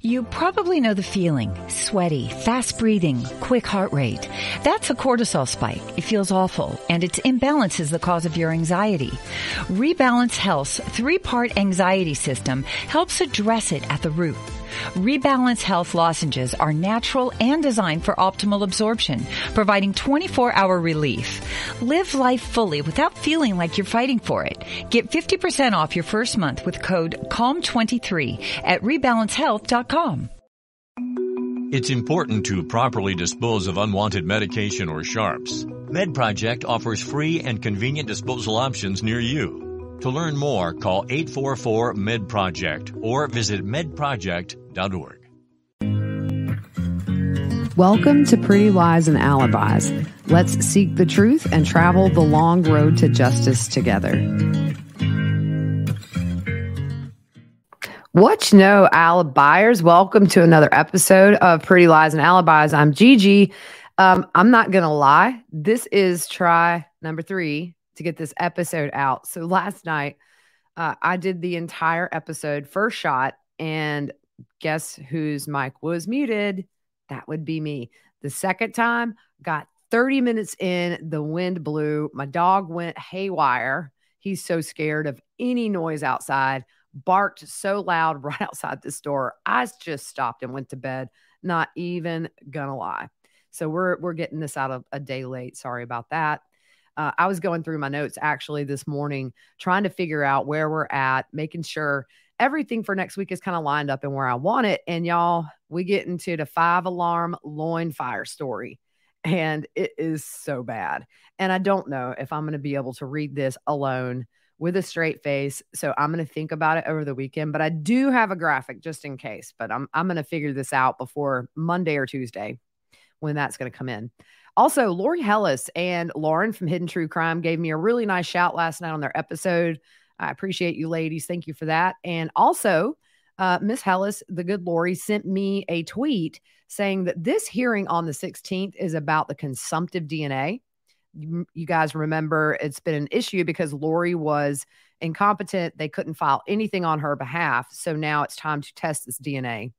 You probably know the feeling. Sweaty, fast breathing, quick heart rate. That's a cortisol spike. It feels awful, and its imbalance is the cause of your anxiety. Rebalance Health's 3-part anxiety system helps address it at the root. Rebalance Health lozenges are natural and designed for optimal absorption, providing 24-hour relief. Live life fully without feeling like you're fighting for it. Get 50% off your first month with code CALM23 at rebalancehealth.com. It's important to properly dispose of unwanted medication or sharps. MedProject offers free and convenient disposal options near you. To learn more, call 844-MED-PROJECT or visit medproject.org. Welcome to Pretty Lies and Alibis. Let's seek the truth and travel the long road to justice together. What you know, Alibis? Welcome to another episode of Pretty Lies and Alibis. I'm Gigi. I'm not going to lie. This is try number 3 to get this episode out. So last night, I did the entire episode first shot, and guess whose mic was muted? That would be me. The second time, got 30 minutes in, the wind blew, my dog went haywire. He's so scared of any noise outside, barked so loud right outside this door. I just stopped and went to bed, not even gonna lie. So we're getting this out a day late. Sorry about that. I was going through my notes actually this morning, trying to figure out where we're at, making sure everything for next week is kind of lined up and where I want it. And y'all, we get into the 5-alarm loin fire story, and it is so bad. And I don't know if I'm going to be able to read this alone with a straight face. So I'm going to think about it over the weekend, but I do have a graphic just in case, but I'm going to figure this out before Monday or Tuesday when that's going to come in. Also, Lori Hellis and Lauren from Hidden True Crime gave me a really nice shout last night on their episode. I appreciate you ladies. Thank you for that. And also, Miss Hellis, the good Lori, sent me a tweet saying that this hearing on the 16th is about the consumptive DNA. You guys remember it's been an issue because Lori was incompetent. They couldn't file anything on her behalf. So now it's time to test this DNA.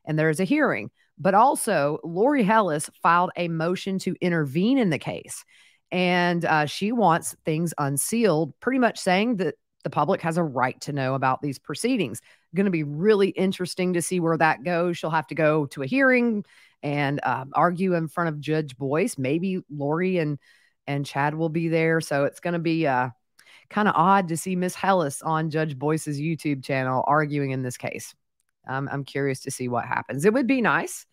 And there's a hearing. But also, Lori Hellis filed a motion to intervene in the case. And she wants things unsealed, pretty much saying that the public has a right to know about these proceedings. Going to be really interesting to see where that goes. She'll have to go to a hearing and argue in front of Judge Boyce. Maybe Lori and Chad will be there. So it's going to be kind of odd to see Miss Hellis on Judge Boyce's YouTube channel arguing in this case. I'm curious to see what happens. It would be nice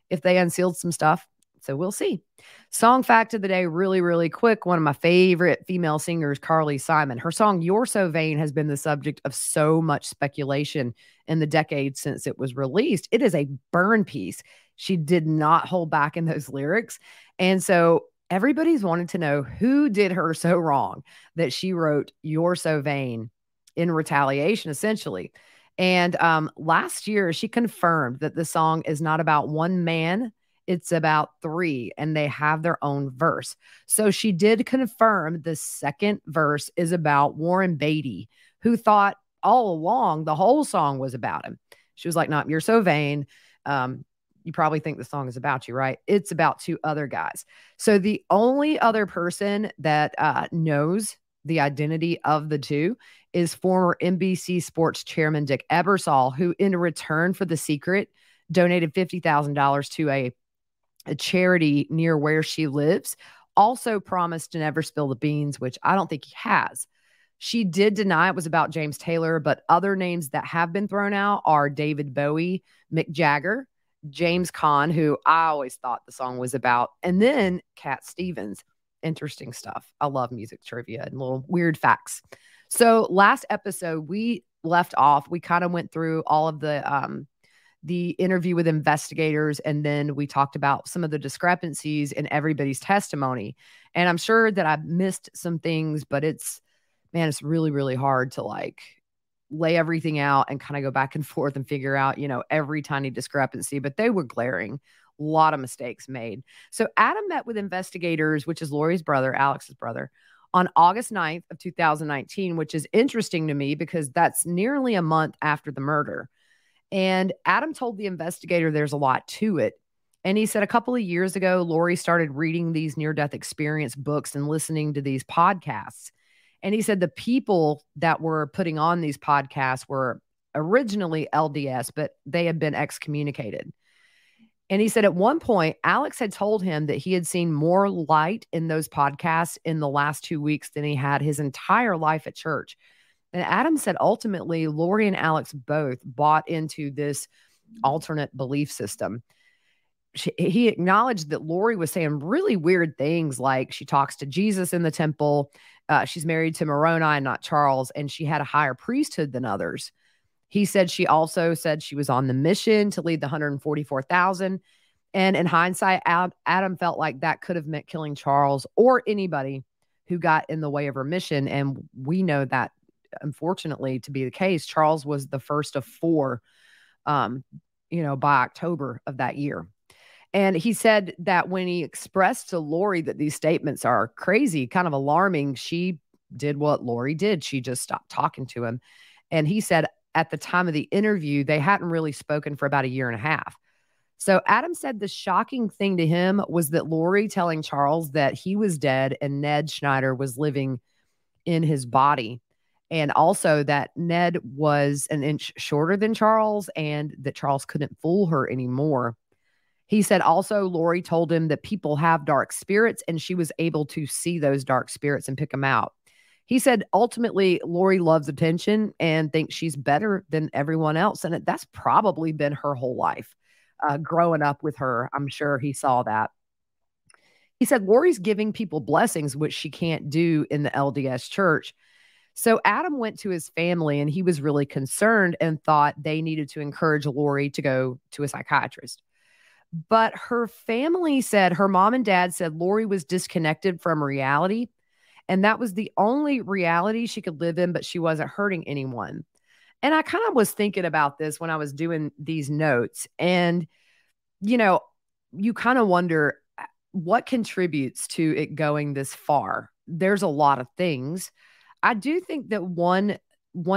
if they unsealed some stuff. So we'll see. Song fact of the day, really, really quick. One of my favorite female singers, Carly Simon. Her song, You're So Vain, has been the subject of so much speculation in the decades since it was released. It is a burn piece. She did not hold back in those lyrics. And so everybody's wanted to know who did her so wrong that she wrote You're So Vain in retaliation, essentially. And last year, she confirmed that the song is not about one man. It's about 3, and they have their own verse. So she did confirm the second verse is about Warren Beatty, who thought all along the whole song was about him. She was like, no, you're so vain. You probably think the song is about you, right? It's about 2 other guys. So the only other person that knows the identity of the 2 is former NBC Sports chairman Dick Ebersol, who in return for the secret donated $50,000 to a charity near where she lives. Also promised to never spill the beans, which I don't think he has. She did deny it was about James Taylor, but other names that have been thrown out are David Bowie, Mick Jagger, James Caan, who I always thought the song was about, and then Cat Stevens. Interesting stuff. I love music trivia and little weird facts. So last episode we left off, we kind of went through all of the interview with investigators, and then we talked about some of the discrepancies in everybody's testimony. And I'm sure that I missed some things, but it's really, really hard to like lay everything out and kind of go back and forth and figure out, every tiny discrepancy, but they were glaring. A lot of mistakes made. So Adam met with investigators, which is Lori's brother, Alex's brother, on August 9th of 2019, which is interesting to me because that's nearly a month after the murder. And Adam told the investigator there's a lot to it. And he said a couple of years ago, Lori started reading these near-death experience books and listening to these podcasts. And he said the people that were putting on these podcasts were originally LDS, but they had been excommunicated. And he said at one point, Alex had told him that he had seen more light in those podcasts in the last 2 weeks than he had his entire life at church. And Adam said ultimately, Lori and Alex both bought into this alternate belief system. He acknowledged that Lori was saying really weird things, like she talks to Jesus in the temple. She's married to Moroni and not Charles, and she had a higher priesthood than others. He said she also said she was on the mission to lead the 144,000. And in hindsight, Adam felt like that could have meant killing Charles or anybody who got in the way of her mission. And we know that, unfortunately, to be the case. Charles was the first of 4, by October of that year. And he said that when he expressed to Lori that these statements are crazy, kind of alarming, she did what Lori did. She just stopped talking to him. And he said at the time of the interview, they hadn't really spoken for about a year and a half. So Adam said the shocking thing to him was that Lori telling Charles that he was dead and Ned Schneider was living in his body. And also that Ned was an inch shorter than Charles and that Charles couldn't fool her anymore. He said also Lori told him that people have dark spirits and she was able to see those dark spirits and pick them out. He said ultimately Lori loves attention and thinks she's better than everyone else. And that's probably been her whole life. Growing up with her, I'm sure he saw that. He said Lori's giving people blessings, which she can't do in the LDS church. So Adam went to his family and he was really concerned and thought they needed to encourage Lori to go to a psychiatrist. But her family said, her mom and dad said Lori was disconnected from reality. And that was the only reality she could live in, but she wasn't hurting anyone. And I kind of was thinking about this when I was doing these notes. And, you kind of wonder what contributes to it going this far. There's a lot of things. I do think that one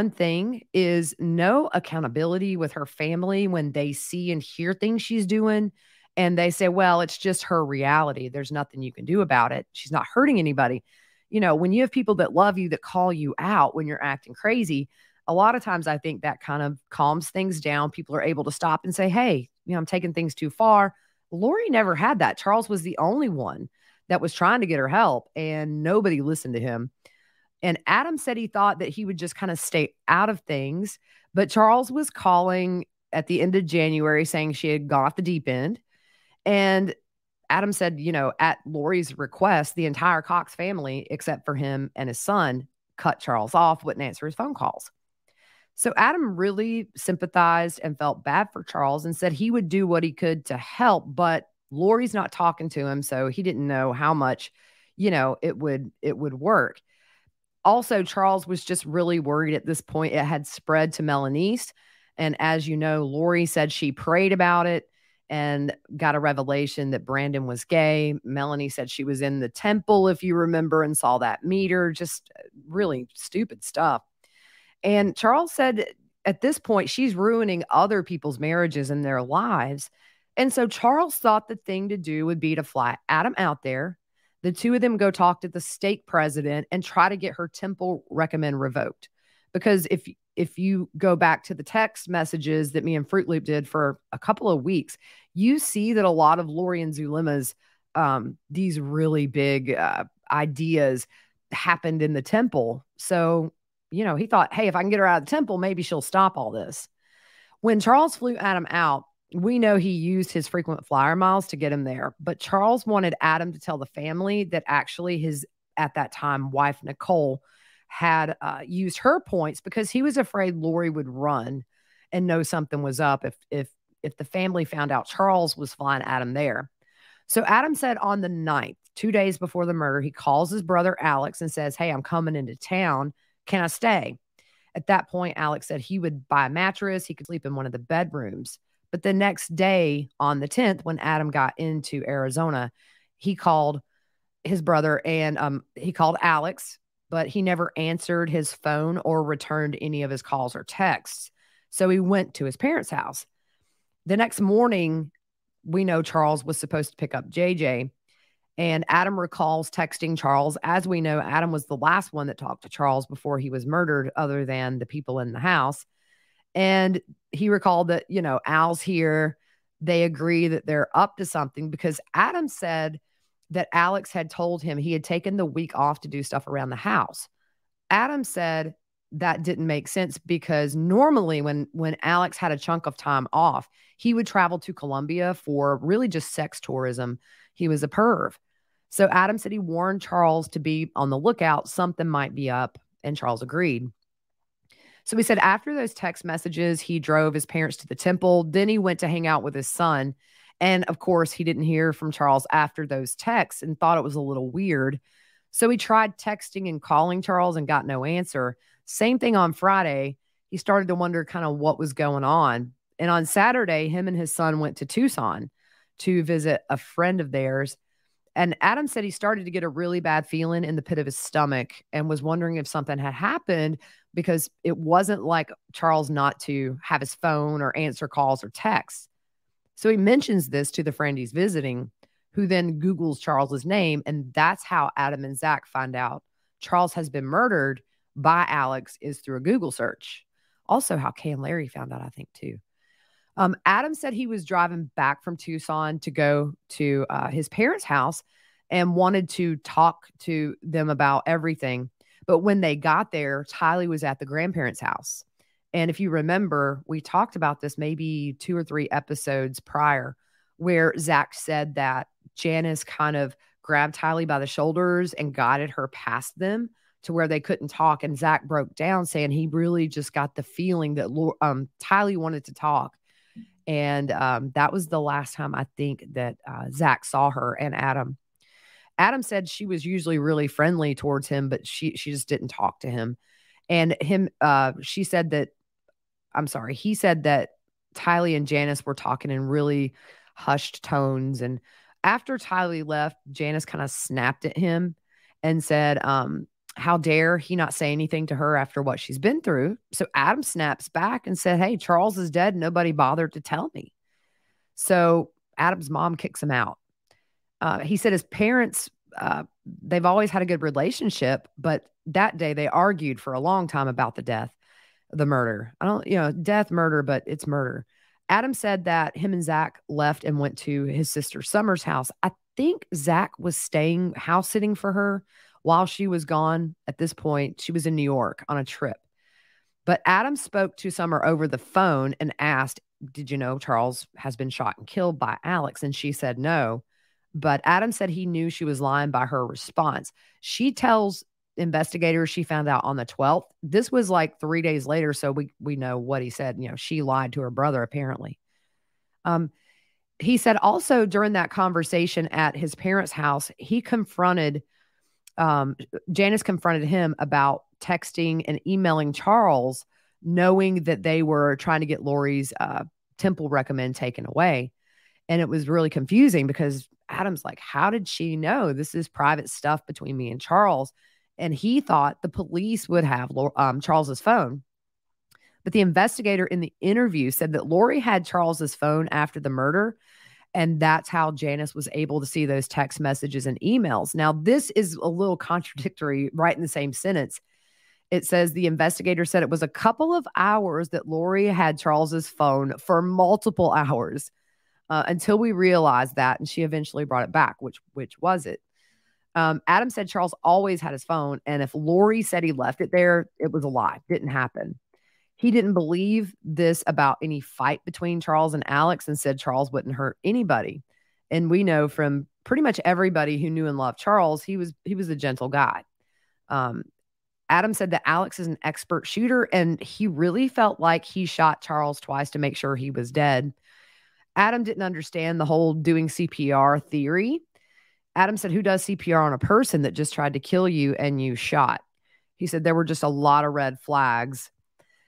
thing is no accountability with her family when they see and hear things she's doing. And they say, well, it's just her reality. There's nothing you can do about it. She's not hurting anybody. When you have people that love you, that call you out when you're acting crazy, a lot of times I think that kind of calms things down. People are able to stop and say, hey, I'm taking things too far. Lori never had that. Charles was the only one that was trying to get her help and nobody listened to him. And Adam said he thought that he would just kind of stay out of things. But Charles was calling at the end of January saying she had gone off the deep end. And Adam said, at Lori's request, the entire Cox family, except for him and his son, cut Charles off, wouldn't answer his phone calls. So Adam really sympathized and felt bad for Charles and said he would do what he could to help, but Lori's not talking to him, so he didn't know how much, it would work. Also, Charles was just really worried at this point. It had spread to Melanice. And as you know, Lori said she prayed about it and got a revelation that Brandon was gay. Melanie said she was in the temple, if you remember, and saw that meter. Just really stupid stuff. And Charles said at this point, she's ruining other people's marriages and their lives. And so Charles thought the thing to do would be to fly Adam out there. The two of them go talk to the stake president and try to get her temple recommend revoked. Because if you go back to the text messages that me and Fruit Loop did for a couple of weeks, you see that a lot of Lori and Zulima's, these really big ideas happened in the temple. So, he thought, hey, if I can get her out of the temple, maybe she'll stop all this. When Charles flew Adam out, we know he used his frequent flyer miles to get him there. But Charles wanted Adam to tell the family that actually his, at that time, wife, Nicole, had used her points because he was afraid Lori would run and know something was up if the family found out Charles was flying Adam there. So Adam said on the 9th, 2 days before the murder, he calls his brother Alex and says, hey, I'm coming into town. Can I stay? At that point, Alex said he would buy a mattress. He could sleep in one of the bedrooms. But the next day on the 10th, when Adam got into Arizona, he called his brother and he called Alex, but he never answered his phone or returned any of his calls or texts. So he went to his parents' house. The next morning, we know Charles was supposed to pick up JJ. And Adam recalls texting Charles. As we know, Adam was the last one that talked to Charles before he was murdered, other than the people in the house. And he recalled that, Al's here. They agree that they're up to something because Adam said that Alex had told him he had taken the week off to do stuff around the house. Adam said that didn't make sense because normally when Alex had a chunk of time off, he would travel to Colombia for really just sex tourism. He was a perv. So Adam said he warned Charles to be on the lookout. Something might be up, and Charles agreed. So he said after those text messages, he drove his parents to the temple. Then he went to hang out with his son. And of course, he didn't hear from Charles after those texts and thought it was a little weird. So he tried texting and calling Charles and got no answer. Same thing on Friday. He started to wonder kind of what was going on. And on Saturday, him and his son went to Tucson to visit a friend of theirs. And Adam said he started to get a really bad feeling in the pit of his stomach and was wondering if something had happened because it wasn't like Charles not to have his phone or answer calls or texts. So he mentions this to the friend he's visiting, who then Googles Charles's name. And that's how Adam and Zach find out Charles has been murdered by Alex is through a Google search. Also how Kay and Larry found out, I think, too. Adam said he was driving back from Tucson to go to his parents' house and wanted to talk to them about everything. But when they got there, Tylee was at the grandparents' house. And if you remember, we talked about this maybe 2 or 3 episodes prior, where Zach said that Janice kind of grabbed Tylee by the shoulders and guided her past them to where they couldn't talk. And Zach broke down saying he really just got the feeling that Tylee wanted to talk. And that was the last time I think that Zach saw her and Adam. Adam said she was usually really friendly towards him, but she just didn't talk to him. And he said that Tylee and Janice were talking in really hushed tones. And after Tylee left, Janice kind of snapped at him and said, how dare he not say anything to her after what she's been through? So Adam snaps back and said, hey, Charles is dead. Nobody bothered to tell me. So Adam's mom kicks him out. He said his parents, they've always had a good relationship, but that day they argued for a long time about the murder. Death, murder, but it's murder. Adam said that him and Zach left and went to his sister Summer's house. I think Zach was staying house sitting for her while she was gone. At this point, she was in New York on a trip. But Adam spoke to Summer over the phone and asked, did you know Charles has been shot and killed by Alex? And she said no. But Adam said he knew she was lying by her response. She tells investigators she found out on the 12th. This was like 3 days later, so we know what he said. She lied to her brother, apparently. He said also during that conversation at his parents' house, Janice confronted him about texting and emailing Charles, knowing that they were trying to get Lori's temple recommend taken away. And it was really confusing because Adam's like, how did she know? This is private stuff between me and Charles. And he thought the police would have Charles's phone. But the investigator in the interview said that Lori had Charles's phone after the murder. And that's how Janice was able to see those text messages and emails. Now, this is a little contradictory right in the same sentence. It says the investigator said it was a couple of hours that Lori had Charles's phone for multiple hours until we realized that. And she eventually brought it back. Which was it? Adam said Charles always had his phone. And if Lori said he left it there, it was a lie. Didn't happen. He didn't believe this about any fight between Charles and Alex and said Charles wouldn't hurt anybody. And we know from pretty much everybody who knew and loved Charles, he was a gentle guy. Adam said that Alex is an expert shooter, and he really felt like he shot Charles twice to make sure he was dead. Adam didn't understand the whole doing CPR theory. Adam said, who does CPR on a person that just tried to kill you and you shot? He said there were just a lot of red flags.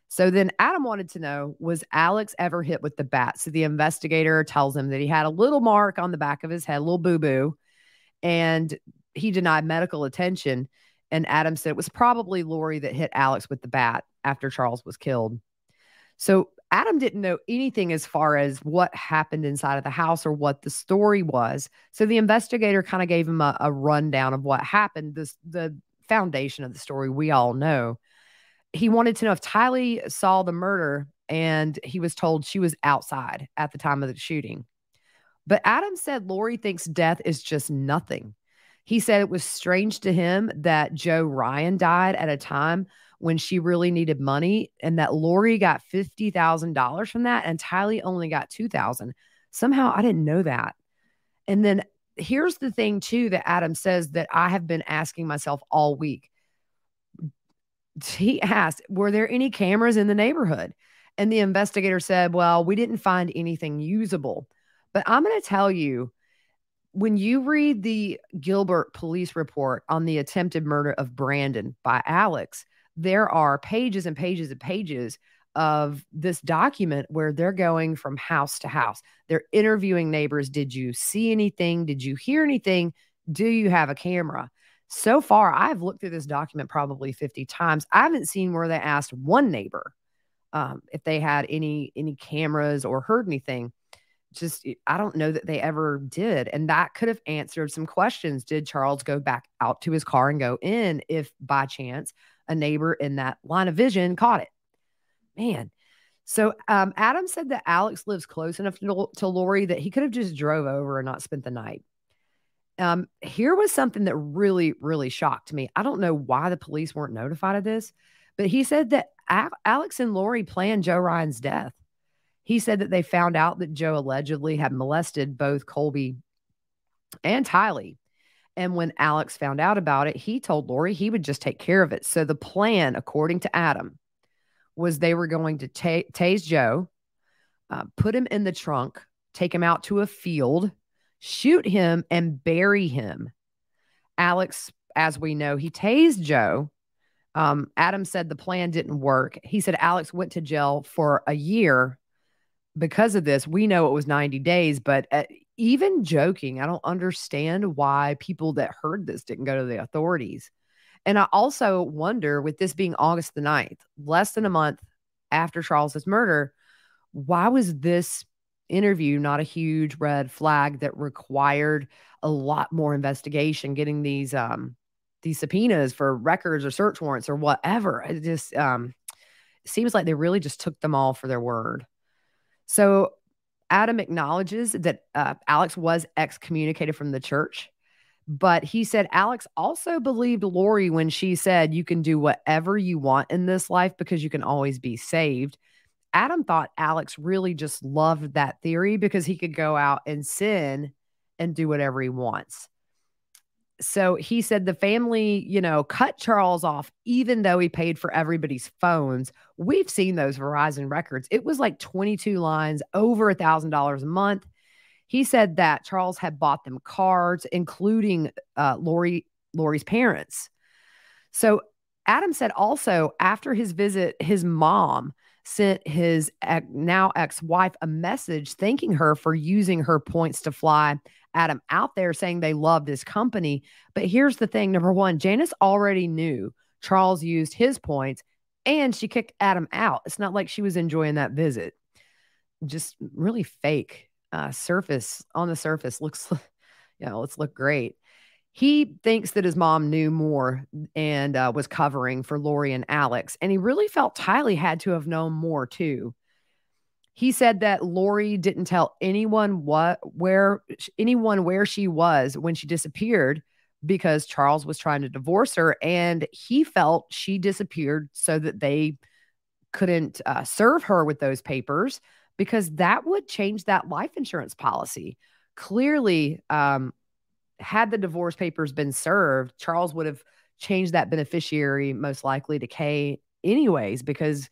So then Adam wanted to know, was Alex ever hit with the bat? So the investigator tells him that he had a little mark on the back of his head, a little boo-boo, and he denied medical attention. And Adam said it was probably Lori that hit Alex with the bat after Charles was killed. So Adam didn't know anything as far as what happened inside of the house or what the story was. So the investigator kind of gave him a rundown of what happened. The foundation of the story we all know. He wanted to know if Tylee saw the murder, and he was told she was outside at the time of the shooting. But Adam said Lori thinks death is just nothing. He said it was strange to him that Joe Ryan died at a time when she really needed money, and that Lori got $50,000 from that and Tylee only got $2,000. Somehow I didn't know that. And then here's the thing too that Adam says that I have been asking myself all week. He asked, were there any cameras in the neighborhood? And the investigator said, well, we didn't find anything usable. But I'm going to tell you, when you read the Gilbert police report on the attempted murder of Brandon by Alex, there are pages and pages and pages of this document where they're going from house to house. They're interviewing neighbors. Did you see anything? Did you hear anything? Do you have a camera? So far, I've looked through this document probably 50 times. I haven't seen where they asked one neighbor if they had any cameras or heard anything. Just, I don't know that they ever did. And that could have answered some questions. Did Charles go back out to his car and go in if by chance a neighbor in that line of vision caught it? Man. So Adam said that Alex lives close enough to Lori that he could have just drove over and not spent the night. Here was something that really, really shocked me. I don't know why the police weren't notified of this, but he said that Alex and Lori planned Joe Ryan's death. He said that they found out that Joe allegedly had molested both Colby and Tylee. And when Alex found out about it, he told Lori he would just take care of it. So the plan, according to Adam, was they were going to tase Joe, put him in the trunk, take him out to a field, shoot him, and bury him. Alex, as we know, he tased Joe. Adam said the plan didn't work. He said Alex went to jail for a year because of this. We know it was 90 days, but even joking, I don't understand why people that heard this didn't go to the authorities. And I also wonder, with this being August the 9th, less than a month after Charles's murder, why was this interview not a huge red flag that required a lot more investigation, getting these subpoenas for records or search warrants or whatever? It just seems like they really just took them all for their word. So Adam acknowledges that Alex was excommunicated from the church, but he said Alex also believed Lori when she said, you can do whatever you want in this life because you can always be saved. Adam thought Alex really just loved that theory because he could go out and sin and do whatever he wants. So he said the family, cut Charles off, even though he paid for everybody's phones. We've seen those Verizon records. It was like 22 lines, over $1,000 a month. He said that Charles had bought them cards, including Lori's parents. So Adam said also after his visit, his mom sent his now ex-wife a message thanking her for using her points to fly Adam out there, saying they loved his company. But here's the thing. Number one, Janice already knew Charles used his points and she kicked Adam out. It's not like she was enjoying that visit. Just really fake. On the surface looks, let's look great. He thinks that his mom knew more and was covering for Lori and Alex. And he really felt Tylee had to have known more too. He said that Lori didn't tell anyone where she was when she disappeared because Charles was trying to divorce her, and he felt she disappeared so that they couldn't serve her with those papers because that would change that life insurance policy. Clearly, had the divorce papers been served, Charles would have changed that beneficiary most likely to Kay anyways, because,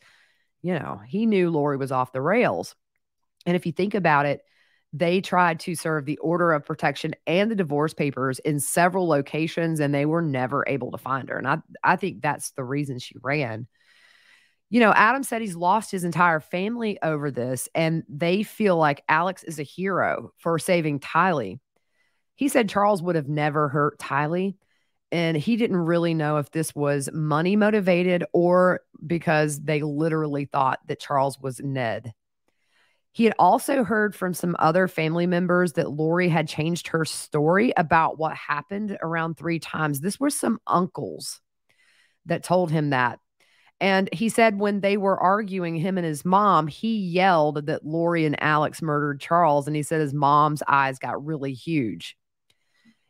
he knew Lori was off the rails. And if you think about it, they tried to serve the order of protection and the divorce papers in several locations, and they were never able to find her. And I think that's the reason she ran. Adam said he's lost his entire family over this, and they feel like Alex is a hero for saving Tylee. He said Charles would have never hurt Tylee, And he didn't really know if this was money motivated or because they literally thought that Charles was Ned. He had also heard from some other family members that Lori had changed her story about what happened around 3 times. This were some uncles that told him that. And he said when they were arguing, him and his mom, he yelled that Lori and Alex murdered Charles. And he said his mom's eyes got really huge.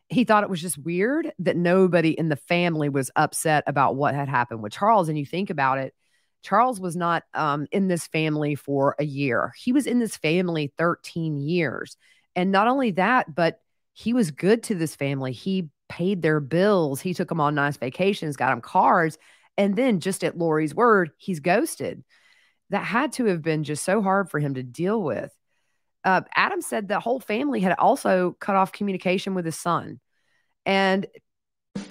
He thought it was just weird that nobody in the family was upset about what had happened with Charles. And you think about it, Charles was not in this family for a year. He was in this family 13 years. And not only that, but he was good to this family. He paid their bills. He took them on nice vacations, got them cars. And then just at Lori's word, he's ghosted. That had to have been just so hard for him to deal with. Adam said the whole family had also cut off communication with his son. And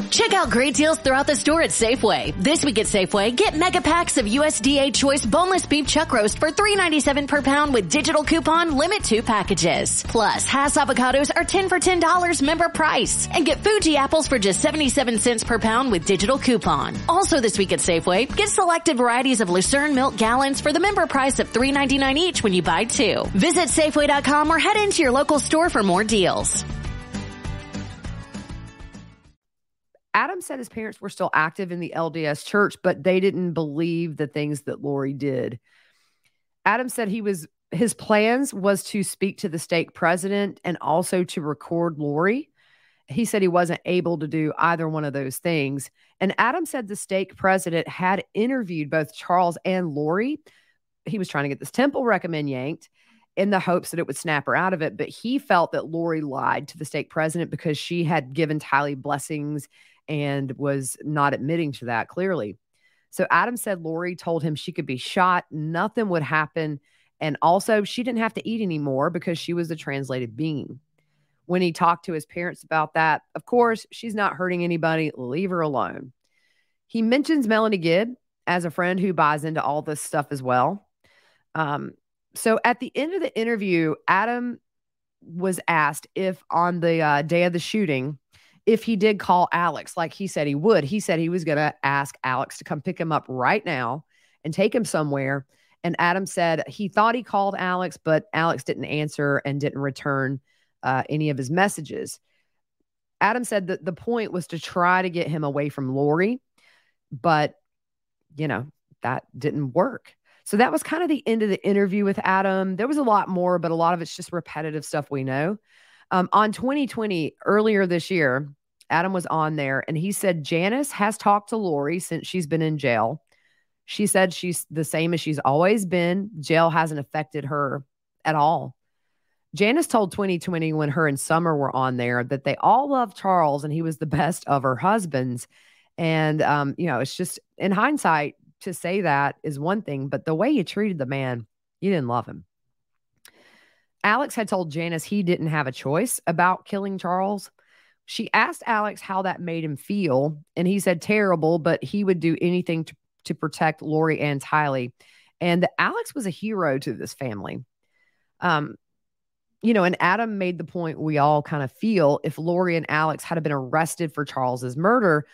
check out great deals throughout the store at Safeway. This week at Safeway, get mega packs of USDA Choice boneless beef chuck roast for $3.97 per pound with digital coupon limit 2 packages. Plus, Hass avocados are 10 for $10 member price. And get Fuji apples for just 77 cents per pound with digital coupon. Also this week at Safeway, get selected varieties of Lucerne milk gallons for the member price of $3.99 each when you buy 2. Visit Safeway.com or head into your local store for more deals. Adam said his parents were still active in the LDS church, but they didn't believe the things that Lori did. Adam said his plans was to speak to the stake president and also to record Lori. He said he wasn't able to do either one of those things. And Adam said the stake president had interviewed both Charles and Lori. He was trying to get this temple recommend yanked in the hopes that it would snap her out of it. But he felt that Lori lied to the stake president because she had given Tylee blessings and was not admitting to that clearly. So Adam said Lori told him she could be shot, nothing would happen, and also she didn't have to eat anymore because she was a translated being. When he talked to his parents about that, of course, she's not hurting anybody, leave her alone. He mentions Melanie Gibb as a friend who buys into all this stuff as well. So at the end of the interview, Adam was asked if on the day of the shooting, if he did call Alex, like he said he would. He said he was going to ask Alex to come pick him up right now and take him somewhere. And Adam said he thought he called Alex, but Alex didn't answer and didn't return any of his messages. Adam said that the point was to try to get him away from Lori, but, that didn't work. So that was kind of the end of the interview with Adam. There was a lot more, but a lot of it's just repetitive stuff we know. On 2020, earlier this year, Adam was on there and he said Janice has talked to Lori since she's been in jail. She said she's the same as she's always been. Jail hasn't affected her at all. Janice told 2020 when her and Summer were on there that they all loved Charles and he was the best of her husbands. And, it's just in hindsight to say that is one thing, but the way you treated the man, you didn't love him. Alex had told Janice he didn't have a choice about killing Charles. She asked Alex how that made him feel, and he said terrible, but he would do anything to protect Lori and Tylee. And Alex was a hero to this family. And Adam made the point we all kind of feel if Lori and Alex had been arrested for Charles's murder,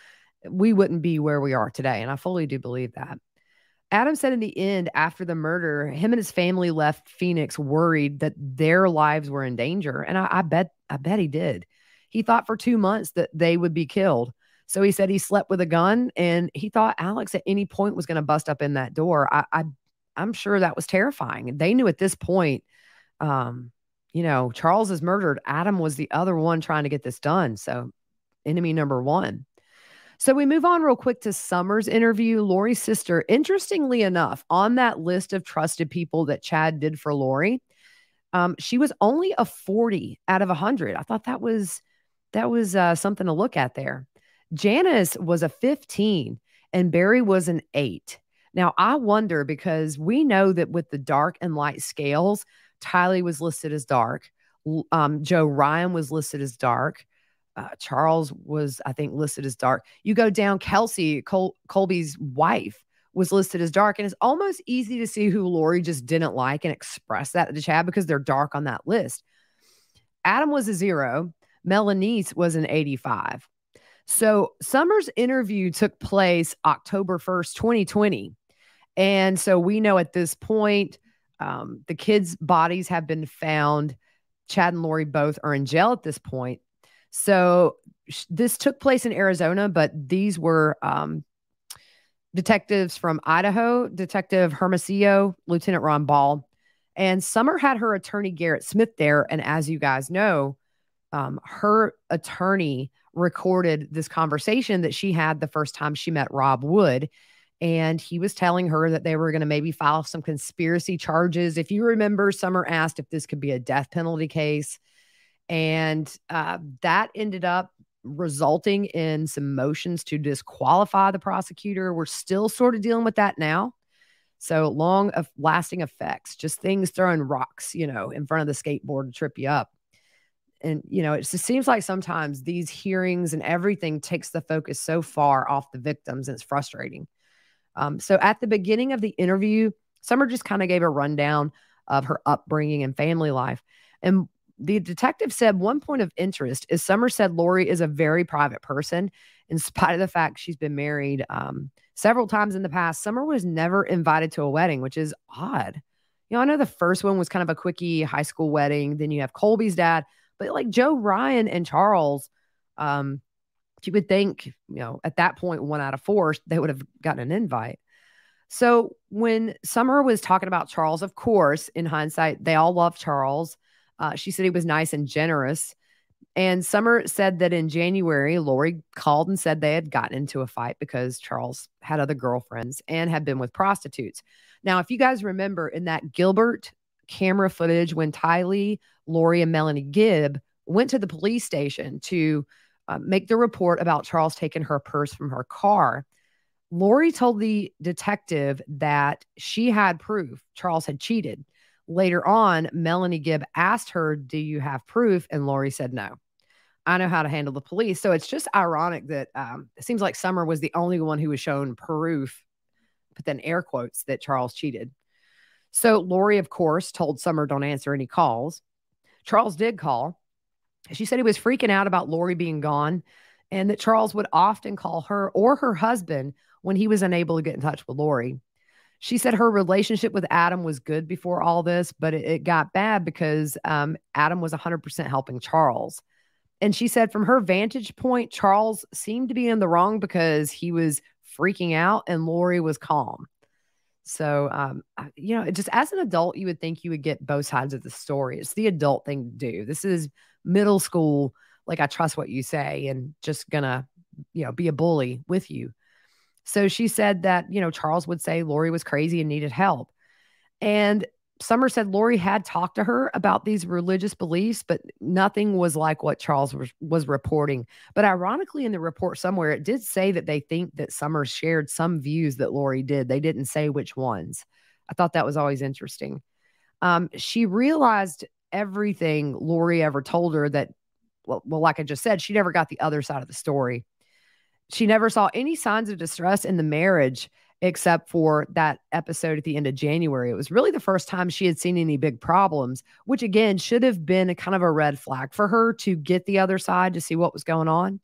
we wouldn't be where we are today. And I fully do believe that. Adam said in the end, after the murder, him and his family left Phoenix worried that their lives were in danger. And I bet he did. He thought for 2 months that they would be killed. So he said he slept with a gun and he thought Alex at any point was going to bust up in that door. I'm sure that was terrifying. They knew at this point, Charles is murdered. Adam was the other one trying to get this done. So enemy number one. So we move on real quick to Summer's interview. Lori's sister, interestingly enough, on that list of trusted people that Chad did for Lori, she was only a 40 out of 100. I thought that was something to look at there. Janice was a 15 and Barry was an 8. Now, I wonder because we know that with the dark and light scales, Tylee was listed as dark. Joe Ryan was listed as dark. Charles was, I think, listed as dark. You go down, Kelsey, Colby's wife, was listed as dark. And it's almost easy to see who Lori just didn't like and express that to Chad because they're dark on that list. Adam was a 0. Melanice was an 85. So Summer's interview took place October 1st, 2020. And so we know at this point, the kids' bodies have been found. Chad and Lori both are in jail at this point. So this took place in Arizona, but these were detectives from Idaho, Detective Hermosillo, Lieutenant Ron Ball. And Summer had her attorney, Garrett Smith, there. And as you guys know, her attorney recorded this conversation that she had the first time she met Rob Wood. And he was telling her that they were going to maybe file some conspiracy charges. If you remember, Summer asked if this could be a death penalty case. And that ended up resulting in some motions to disqualify the prosecutor. We're still sort of dealing with that now. So long of lasting effects, just things throwing rocks, in front of the skateboard to trip you up. And, it just seems like sometimes these hearings and everything takes the focus so far off the victims, and it's frustrating. So at the beginning of the interview, Summer just kind of gave a rundown of her upbringing and family life. And the detective said one point of interest is Summer said Lori is a very private person. In spite of the fact she's been married several times in the past, Summer was never invited to a wedding, which is odd. I know the first one was kind of a quickie high school wedding. Then you have Colby's dad. But like Joe, Ryan, and Charles, you would think, at that point, 1 out of 4, they would have gotten an invite. So when Summer was talking about Charles, of course, in hindsight, they all love Charles. She said he was nice and generous. And Summer said that in January, Lori called and said they had gotten into a fight because Charles had other girlfriends and had been with prostitutes. Now, if you guys remember in that Gilbert camera footage when Tylee, Lori, and Melanie Gibb went to the police station to make the report about Charles taking her purse from her car, Lori told the detective that she had proof Charles had cheated. Later on, Melanie Gibb asked her, "Do you have proof?" And Lori said, "No, I know how to handle the police." So it's just ironic that it seems like Summer was the only one who was shown proof, but then air quotes, that Charles cheated. So Lori, of course, told Summer, "Don't answer any calls." Charles did call. She said he was freaking out about Lori being gone and that Charles would often call her or her husband when he was unable to get in touch with Lori. She said her relationship with Adam was good before all this, but it got bad because Adam was 100% helping Charles. And she said from her vantage point, Charles seemed to be in the wrong because he was freaking out and Lori was calm. So, just as an adult, you would think you would get both sides of the story. It's the adult thing to do. This is middle school. Like, I trust what you say and just gonna, be a bully with you. So she said that, Charles would say Lori was crazy and needed help. And Summer said Lori had talked to her about these religious beliefs, but nothing was like what Charles was reporting. But ironically, in the report somewhere, it did say that they think that Summer shared some views that Lori did. They didn't say which ones. I thought that was always interesting. She realized everything Lori ever told her that, well, like I just said, she never got the other side of the story. She never saw any signs of distress in the marriage except for that episode at the end of January. It was really the first time she had seen any big problems, which again should have been a kind of a red flag for her to get the other side to see what was going on.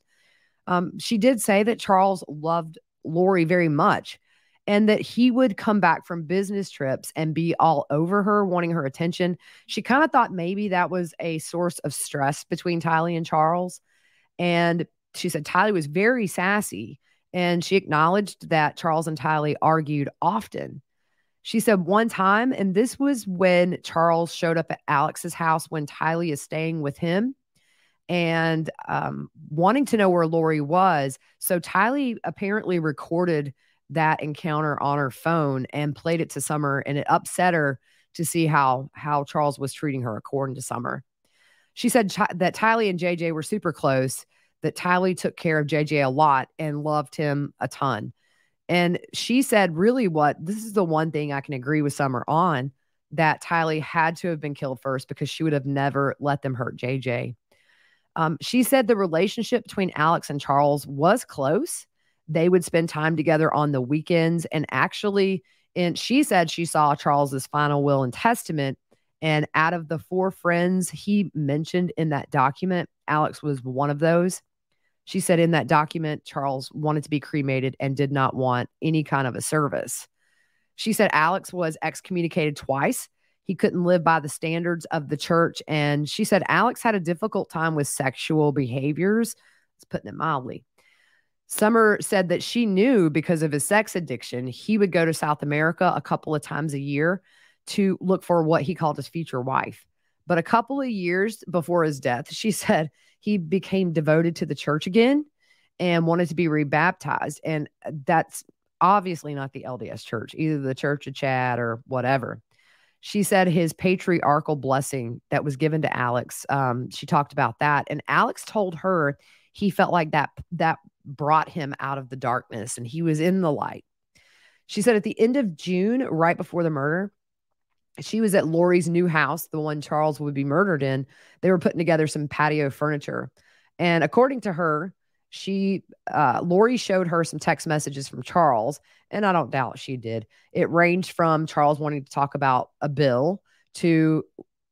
She did say that Charles loved Lori very much and that he would come back from business trips and be all over her, wanting her attention. She kind of thought maybe that was a source of stress between Tylee and Charles. And she said Tylee was very sassy. And she acknowledged that Charles and Tylee argued often. She said one time, and this was when Charles showed up at Alex's house when Tylee is staying with him and wanting to know where Lori was. So Tylee apparently recorded that encounter on her phone and played it to Summer, and it upset her to see how Charles was treating her, according to Summer. She said that Tylee and JJ were super close, that Tylee took care of JJ a lot and loved him a ton. And she said, really this is the one thing I can agree with Summer on, that Tylee had to have been killed first because she would have never let them hurt JJ. She said the relationship between Alex and Charles was close. They would spend time together on the weekends. And actually, she said she saw Charles's final will and testament. And out of the 4 friends he mentioned in that document, Alex was one of those. She said in that document, Charles wanted to be cremated and did not want any kind of a service. She said Alex was excommunicated twice. He couldn't live by the standards of the church. And she said Alex had a difficult time with sexual behaviors. It's putting it mildly. Summer said that she knew because of his sex addiction, he would go to South America a couple of times a year to look for what he called his future wife. But a couple of years before his death, she said he became devoted to the church again and wanted to be rebaptized. And that's obviously not the LDS church, either the Church of Chad or whatever. She said his patriarchal blessing that was given to Alex, she talked about that. And Alex told her he felt like that brought him out of the darkness and he was in the light. She said at the end of June, right before the murder, she was at Lori's new house, the one Charles would be murdered in. They were putting together some patio furniture. And according to her, Lori showed her some text messages from Charles, and I don't doubt she did. It ranged from Charles wanting to talk about a bill to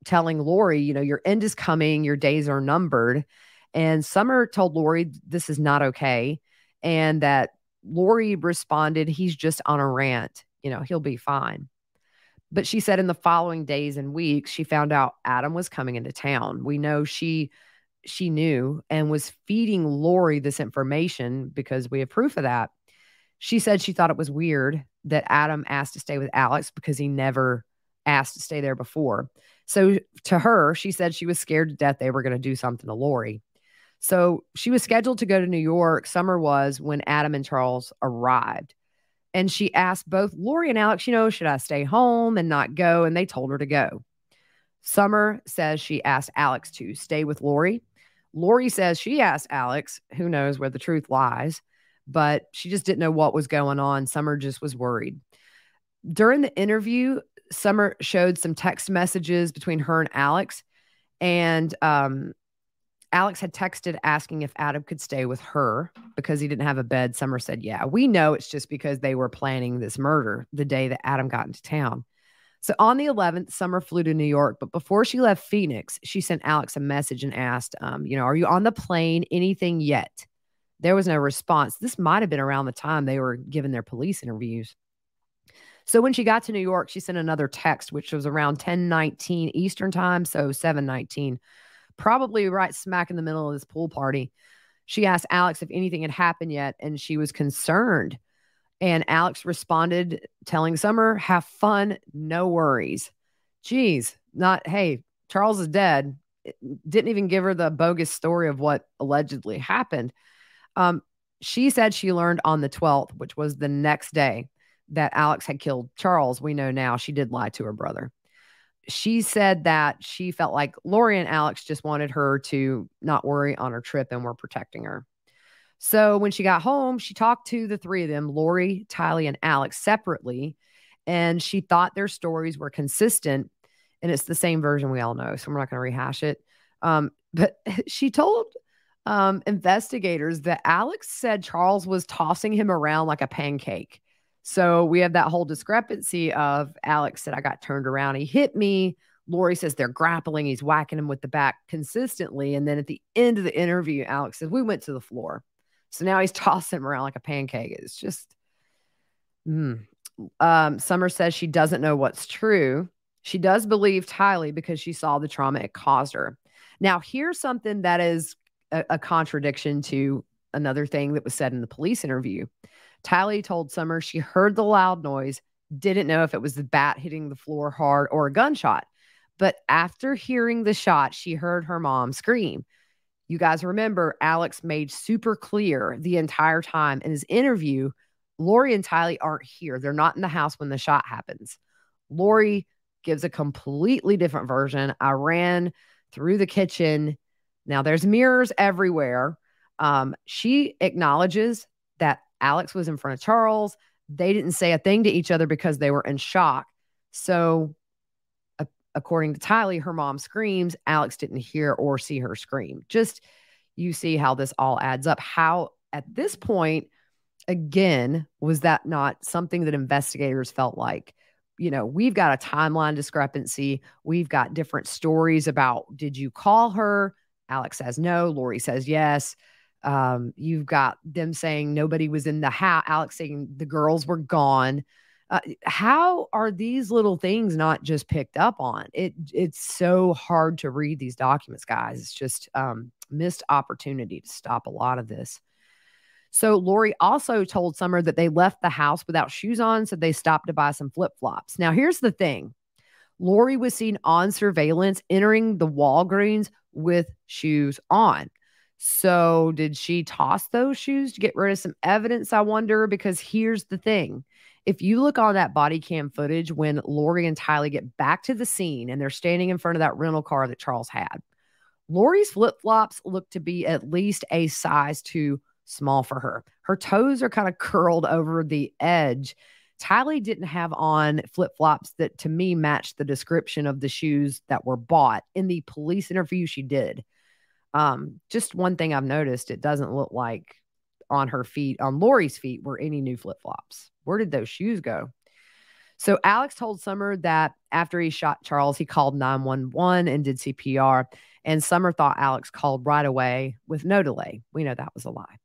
telling Lori, your end is coming, your days are numbered. And Summer told Lori this is not okay, and that Lori responded, he's just on a rant, he'll be fine. But she said in the following days and weeks, she found out Adam was coming into town. We know she knew and was feeding Lori this information because we have proof of that. She said she thought it was weird that Adam asked to stay with Alex because he never asked to stay there before. So to her, she said she was scared to death they were going to do something to Lori. So she was scheduled to go to New York. Summer was when Adam and Charles arrived. And she asked both Lori and Alex, should I stay home and not go? And they told her to go. Summer says she asked Alex to stay with Lori. Lori says she asked Alex, who knows where the truth lies, but she just didn't know what was going on. Summer just was worried. During the interview, Summer showed some text messages between her and Alex. And Alex had texted asking if Adam could stay with her because he didn't have a bed. Summer said, yeah, we know it's just because they were planning this murder the day that Adam got into town. So on the 11th, Summer flew to New York, but before she left Phoenix, she sent Alex a message and asked, are you on the plane? Anything yet? There was no response. This might have been around the time they were giving their police interviews. So when she got to New York, she sent another text, which was around 10:19 Eastern time, so 7:19, probably right smack in the middle of this pool party. She asked Alex if anything had happened yet, and she was concerned. And Alex responded, telling Summer, have fun, no worries. Geez, not, hey, Charles is dead. It didn't even give her the bogus story of what allegedly happened. She said she learned on the 12th, which was the next day, that Alex had killed Charles. We know now she did lie to her brother. She said that she felt like Lori and Alex just wanted her to not worry on her trip and were protecting her. So when she got home, she talked to the three of them, Lori, Tylee, and Alex separately, and she thought their stories were consistent, and it's the same version we all know, so we're not going to rehash it. But she told investigators that Alex said Charles was tossing him around like a pancake. So we have that whole discrepancy of Alex said, I got turned around, he hit me. Lori says they're grappling, he's whacking him with the back consistently. And then at the end of the interview, Alex says, we went to the floor. So now he's tossing him around like a pancake. It's just, Summer says she doesn't know what's true. She does believe Tylee because she saw the trauma it caused her. Now, here's something that is a contradiction to another thing that was said in the police interview. Tylee told Summer she heard the loud noise, didn't know if it was the bat hitting the floor hard or a gunshot. But after hearing the shot, she heard her mom scream. You guys remember, Alex made super clear the entire time in his interview, Lori and Tylee aren't here. They're not in the house when the shot happens. Lori gives a completely different version. I ran through the kitchen. Now there's mirrors everywhere. She acknowledges that Alex was in front of Charles. They didn't say a thing to each other because they were in shock. So according to Tylee, her mom screams. Alex didn't hear or see her scream. Just, you see how this all adds up. How at this point, again, was that not something that investigators felt like, we've got a timeline discrepancy. We've got different stories about, did you call her? Alex says no. Lori says yes. You've got them saying nobody was in the house. Alex saying the girls were gone. How are these little things not just picked up on? It's so hard to read these documents, guys. It's just missed opportunity to stop a lot of this. So Lori also told Summer that they left the house without shoes on, so they stopped to buy some flip-flops. Now, here's the thing. Lori was seen on surveillance entering the Walgreens with shoes on. So did she toss those shoes to get rid of some evidence, I wonder? Because here's the thing. If you look on that body cam footage when Lori and Tylee get back to the scene and they're standing in front of that rental car that Charles had, Lori's flip-flops look to be at least a size too small for her. Her toes are kind of curled over the edge. Tylee didn't have on flip-flops that to me matched the description of the shoes that were bought. In the police interview, she did. Just one thing I've noticed, it doesn't look like on her feet, on Lori's feet, were any new flip-flops. Where did those shoes go? So Alex told Summer that after he shot Charles, he called 911 and did CPR. And Summer thought Alex called right away with no delay. We know that was a lie.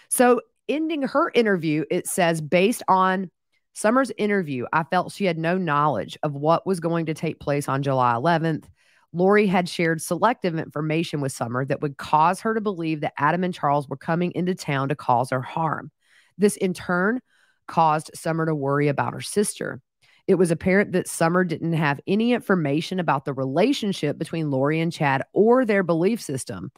So ending her interview, it says, based on Summer's interview, I felt she had no knowledge of what was going to take place on July 11th. Lori had shared selective information with Summer that would cause her to believe that Adam and Charles were coming into town to cause her harm. This, in turn, caused Summer to worry about her sister. It was apparent that Summer didn't have any information about the relationship between Lori and Chad or their belief system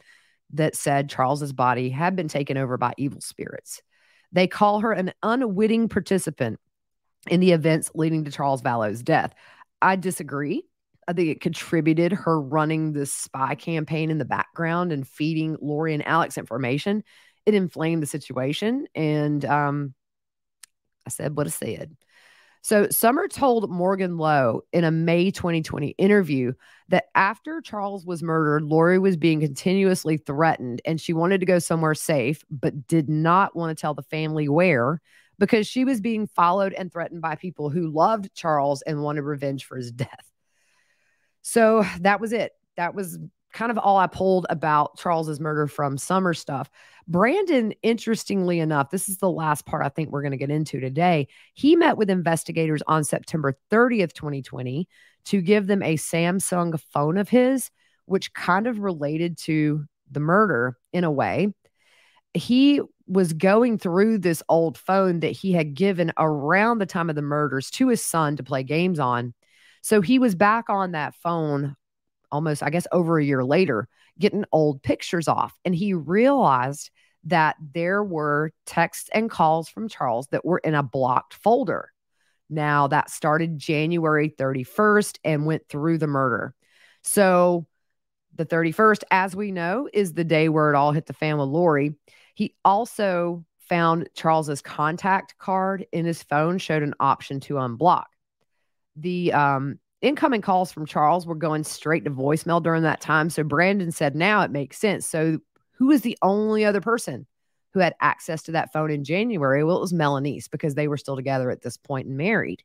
that said Charles's body had been taken over by evil spirits. They call her an unwitting participant in the events leading to Charles Vallow's death. I disagree. I think it contributed her running this spy campaign in the background and feeding Lori and Alex information. It inflamed the situation. And I said what I said. So Summer told Morgan Lowe in a May 2020 interview that after Charles was murdered, Lori was being continuously threatened and she wanted to go somewhere safe, but did not want to tell the family where because she was being followed and threatened by people who loved Charles and wanted revenge for his death. So that was it. That was kind of all I pulled about Charles's murder from Summer stuff. Brandon, interestingly enough, this is the last part I think we're going to get into today. He met with investigators on September 30th, 2020 to give them a Samsung phone of his, which kind of related to the murder in a way. He was going through this old phone that he had given around the time of the murders to his son to play games on. So he was back on that phone almost, I guess, over a year later, getting old pictures off. And he realized that there were texts and calls from Charles that were in a blocked folder. Now, that started January 31st and went through the murder. So the 31st, as we know, is the day where it all hit the fan with Lori. He also found Charles's contact card in his phone, showed an option to unblock. The incoming calls from Charles were going straight to voicemail during that time. So Brandon said, now it makes sense. So who is the only other person who had access to that phone in January? Well, it was Melanice because they were still together at this point and married.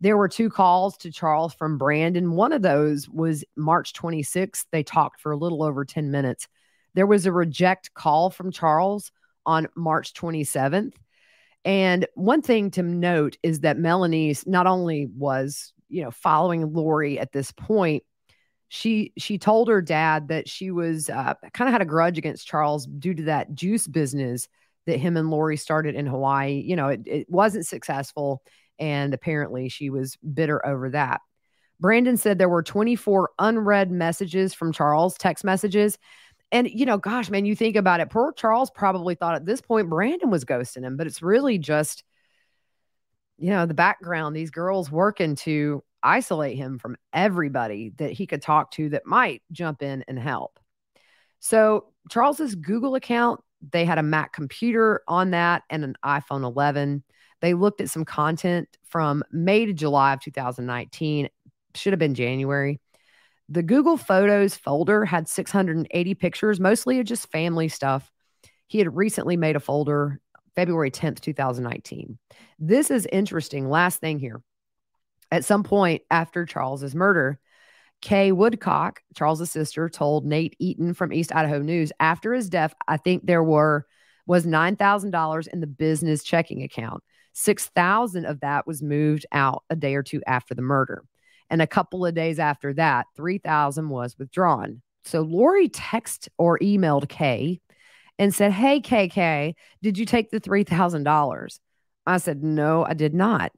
There were 2 calls to Charles from Brandon. One of those was March 26th. They talked for a little over 10 minutes. There was a reject call from Charles on March 27th. And one thing to note is that Melanice not only was, following Lori at this point, she told her dad that she was kind of had a grudge against Charles due to that juice business that him and Lori started in Hawaii. It wasn't successful, and apparently she was bitter over that. Brandon said there were 24 unread messages from Charles, text messages. And, gosh, man, you think about it. Poor Charles probably thought at this point Brandon was ghosting him, but it's really just, the background, these girls working to isolate him from everybody that he could talk to that might jump in and help. So Charles's Google account, they had a Mac computer on that and an iPhone 11. They looked at some content from May to July of 2019. Should have been January. The Google Photos folder had 680 pictures, mostly of just family stuff. He had recently made a folder February 10th, 2019. This is interesting. Last thing here. At some point after Charles's murder, Kay Woodcock, Charles's sister, told Nate Eaton from East Idaho News after his death, I think there was $9,000 in the business checking account. $6,000 of that was moved out a day or two after the murder. And a couple of days after that, $3,000 was withdrawn. So Lori texted or emailed Kay and said, "Hey, KK, did you take the $3,000? I said, "No, I did not."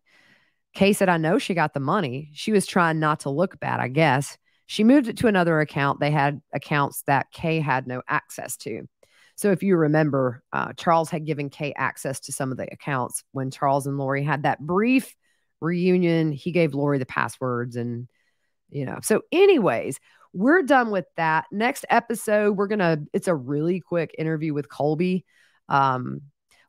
Kay said, "I know she got the money. She was trying not to look bad, I guess. She moved it to another account. They had accounts that Kay had no access to." So if you remember, Charles had given Kay access to some of the accounts when Charles and Lori had that brief reunion. He gave Lori the passwords and, So anyways, we're done with that. Next episode, it's a really quick interview with Colby.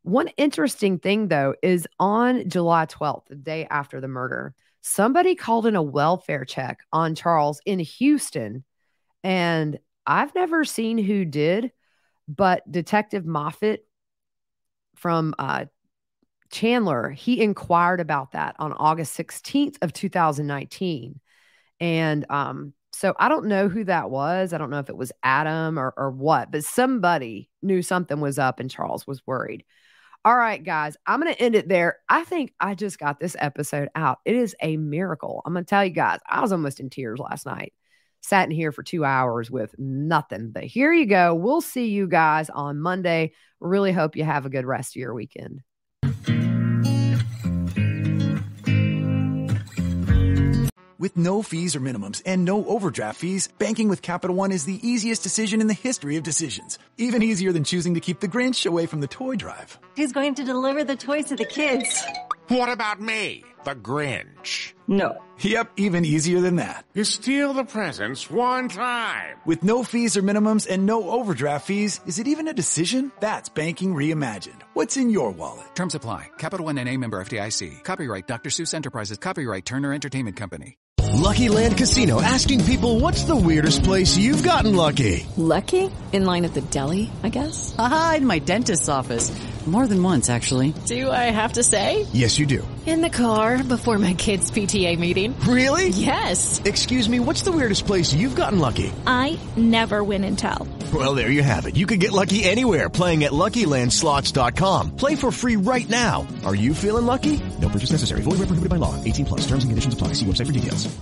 One interesting thing, though, is on July 12th, the day after the murder, somebody called in a welfare check on Charles in Houston. And I've never seen who did, but Detective Moffitt from Chandler, he inquired about that on August 16th of 2019. And so I don't know who that was. I don't know if it was Adam or what, but somebody knew something was up and Charles was worried. All right, guys, I'm going to end it there. I think I just got this episode out. It is a miracle. I'm going to tell you guys, I was almost in tears last night. Sat in here for 2 hours with nothing. But here you go. We'll see you guys on Monday. Really hope you have a good rest of your weekend. With no fees or minimums and no overdraft fees, banking with Capital One is the easiest decision in the history of decisions. Even easier than choosing to keep the Grinch away from the toy drive. Who's going to deliver the toys to the kids? What about me, the Grinch? No. Yep, even easier than that. You steal the presents one time. With no fees or minimums and no overdraft fees, is it even a decision? That's banking reimagined. What's in your wallet? Terms apply. Capital One NA, member FDIC. Copyright Dr. Seuss Enterprises. Copyright Turner Entertainment Company. Lucky Land Casino, asking people, what's the weirdest place you've gotten lucky? Lucky? In line at the deli, I guess? Aha, in my dentist's office. More than once, actually. Do I have to say? Yes, you do. In the car before my kids' PTA meeting. Really? Yes. Excuse me, what's the weirdest place you've gotten lucky? I never win and tell. Well, there you have it. You can get lucky anywhere, playing at LuckyLandSlots.com. Play for free right now. Are you feeling lucky? No purchase necessary. Void where prohibited by law. 18+. Terms and conditions apply. See website for details.